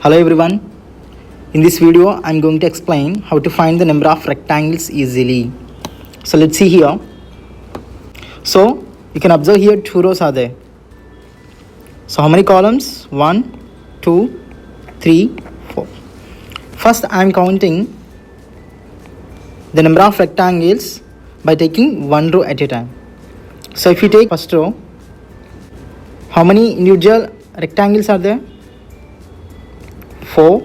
Hello everyone. In this video I am going to explain how to find the number of rectangles easily. So let's see here. So you can observe here two rows are there. So how many columns? 1, 2, 3, 4. First I am counting the number of rectangles by taking one row at a time. So if you take first row, how many individual rectangles are there? 4,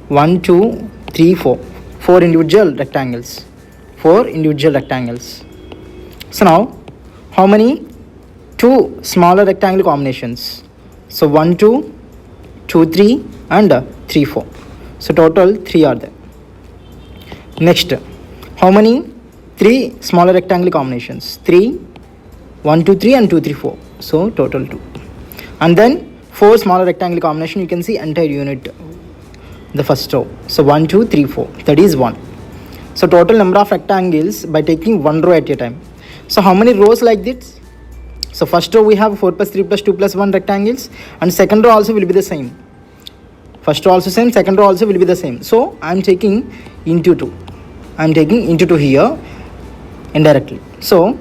1, 2, 3, 4. 4 individual rectangles. 4 individual rectangles. So now, how many? 2 smaller rectangle combinations. So 1, 2, 2, 3 and 3, 4. So total 3 are there. Next, how many? 3 smaller rectangle combinations. 3, 1, 2, 3 and 2, 3, 4. So total 2. And then 4 smaller rectangle combination, you can see entire unit, the first row. So 1, 2, 3, 4, that is 1. So total number of rectangles by taking one row at a time. So how many rows like this? So first row we have 4 plus 3 plus 2 plus 1 rectangles, and second row also will be the same. First row also same, second row also will be the same. So I am taking into 2. I am taking into 2 here indirectly. So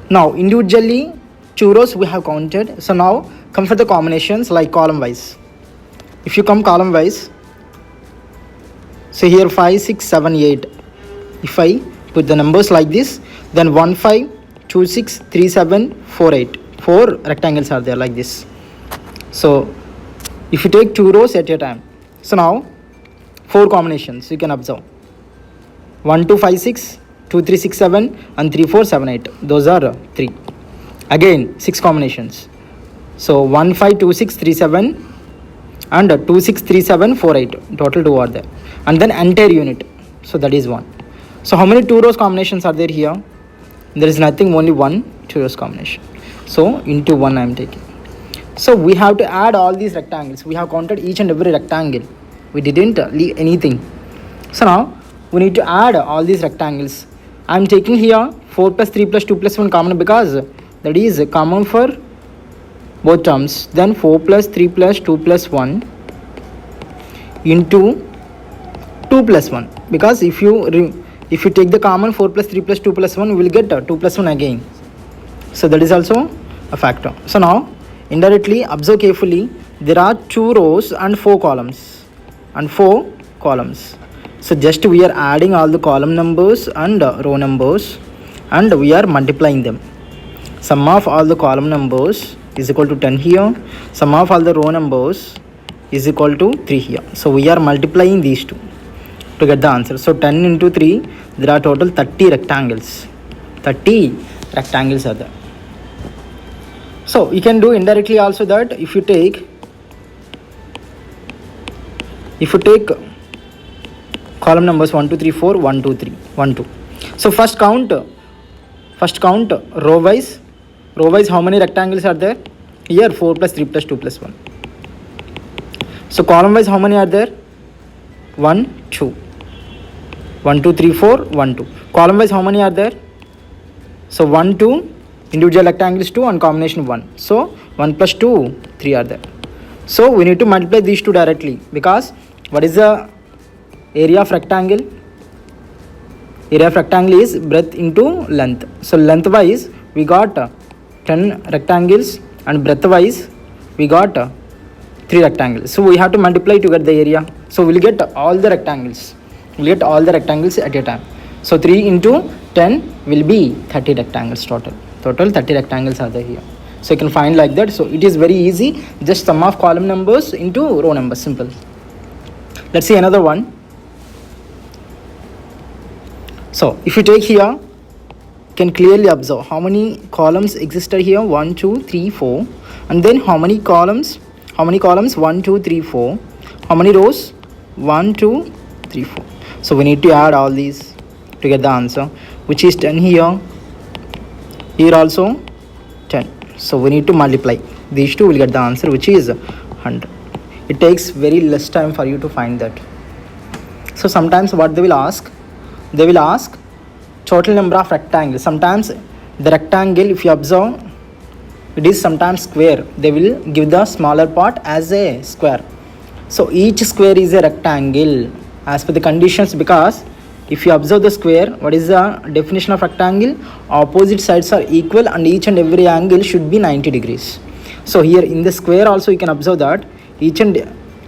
now individually 2 rows we have counted. So now come for the combinations like column wise. If you come column wise, so here 5, 6, 7, 8. If I put the numbers like this, then 1, 5, 2, 6, 3, 7, 4, 8. 4 rectangles are there like this. So if you take 2 rows at a time, so now 4 combinations you can observe. 1, 2, 5, 6, 2, 3, 6, 7 and 3, 4, 7, 8. Those are 3. Again 6 combinations. So 1, 5, 2, 6, 3, 7 and 2, 6, 3, 7, 4, 8. Total 2 are there. And then entire unit. So that is 1. So how many 2 rows combinations are there here? There is nothing, only 1 2 rows combination. So into 1 I am taking. So we have to add all these rectangles. We have counted each and every rectangle. We didn't leave anything. So now we need to add all these rectangles. I am taking here 4 plus 3 plus 2 plus 1 common because that is common for both terms. Then 4 plus 3 plus 2 plus 1 into 2 plus 1, because if you take the common 4 plus 3 plus 2 plus 1, we will get 2 plus 1 again. So that is also a factor. So now indirectly observe carefully, there are 2 rows and 4 columns and 4 columns. So just we are adding all the column numbers and row numbers and we are multiplying them. Sum of all the column numbers is equal to 10 here. Sum of all the row numbers is equal to 3 here. So we are multiplying these two to get the answer. So 10 into 3, there are total 30 rectangles. 30 rectangles are there. So you can do indirectly also that if you take column numbers 1, 2, 3, 4, 1, 2, 3, 1, 2. So first count row wise. Row wise how many rectangles are there? Here 4 plus 3 plus 2 plus 1. So column wise how many are there? 1, 2. 1, 2, 3, 4, 1, 2. Column wise how many are there? So 1, 2, individual rectangles 2 and combination 1. So 1 plus 2, 3 are there. So we need to multiply these two directly, because what is the area of rectangle? Area of rectangle is breadth into length. So length wise we got 10 rectangles and breadth wise we got 3 rectangles. So we have to multiply to get the area. So we'll get all the rectangles. We'll get all the rectangles at a time. So 3 into 10 will be 30 rectangles total. Total 30 rectangles are there here. So you can find like that. So it is very easy. Just sum of column numbers into row numbers. Simple. Let's see another one. So if you take here, you can clearly observe how many columns existed here. 1, 2, 3, 4. And then how many columns? 1, 2, 3, 4. How many rows? 1, 2, 3, 4. So we need to add all these to get the answer, which is 10 here. Here also 10. So we need to multiply. These two will get the answer, which is 100. It takes very less time for you to find that. So sometimes what they will ask? They will ask total number of rectangles. Sometimes the rectangle, if you observe, it is sometimes square. They will give the smaller part as a square. So each square is a rectangle as per the conditions, because if you observe the square, what is the definition of rectangle? Opposite sides are equal and each and every angle should be 90 degrees. So here in the square also you can observe that each and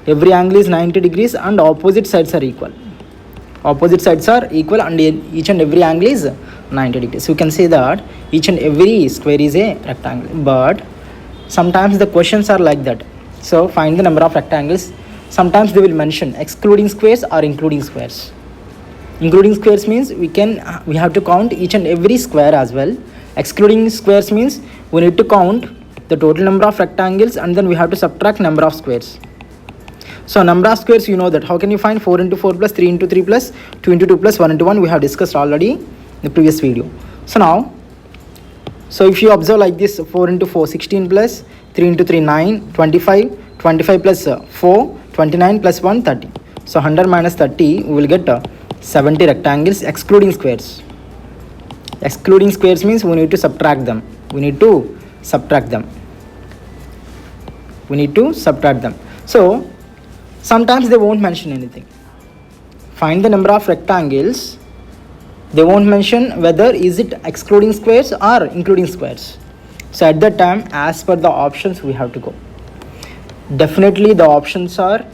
every angle is 90 degrees and opposite sides are equal. Opposite sides are equal and each and every angle is 90 degrees. So you can say that each and every square is a rectangle. But sometimes the questions are like that. So find the number of rectangles. Sometimes they will mention excluding squares or including squares. Including squares means we have to count each and every square as well. Excluding squares means we need to count the total number of rectangles and then we have to subtract number of squares. So number of squares, you know that. How can you find 4 into 4 plus 3 into 3 plus 2 into 2 plus 1 into 1? We have discussed already in the previous video. So now, so if you observe like this, 4 into 4, 16 plus 3 into 3, 9, 25, 25 plus 4, 29 plus 1, 30. So 100 minus 30, we will get 70 rectangles excluding squares. Excluding squares means we need to subtract them. We need to subtract them. So sometimes they won't mention anything. Find the number of rectangles. They won't mention whether is it excluding squares or including squares. So at that time, as per the options, we have to go. Definitely the options are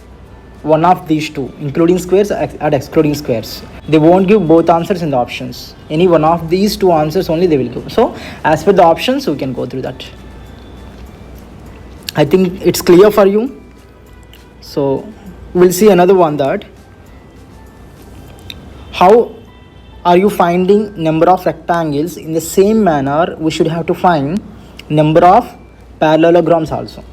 one of these two, including squares and excluding squares. They won't give both answers in the options. Any one of these two answers only they will give. So as per the options, we can go through that. I think it's clear for you. So we'll see another one, that how are you finding number of rectangles? In the same manner, we should have to find number of parallelograms also.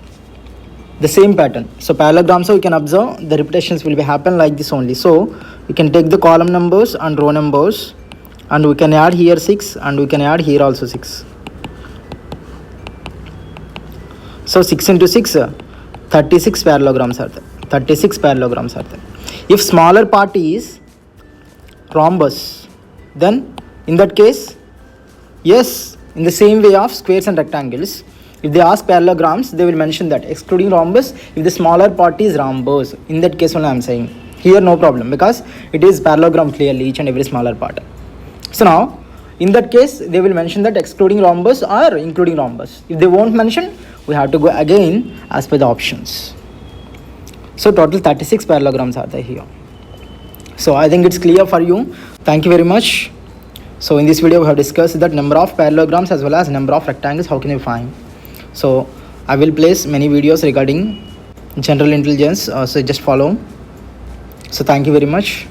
The same pattern. So parallelograms, so you can observe the repetitions will be happen like this only. So you can take the column numbers and row numbers and we can add here 6 and we can add here also 6. So 6 into 6, 36 parallelograms are there. 36 parallelograms are there. If smaller part is rhombus, then in that case, yes, in the same way of squares and rectangles, if they ask parallelograms, they will mention that excluding rhombus, if the smaller part is rhombus. In that case only I am saying. Here no problem, because it is parallelogram clearly, each and every smaller part. So now, in that case, they will mention that excluding rhombus or including rhombus. If they won't mention, we have to go again as per the options. So total 36 parallelograms are there here. So I think it's clear for you. Thank you very much. So in this video, we have discussed that number of parallelograms as well as number of rectangles. How can you find? So I will place many videos regarding general intelligence. So just follow. So thank you very much.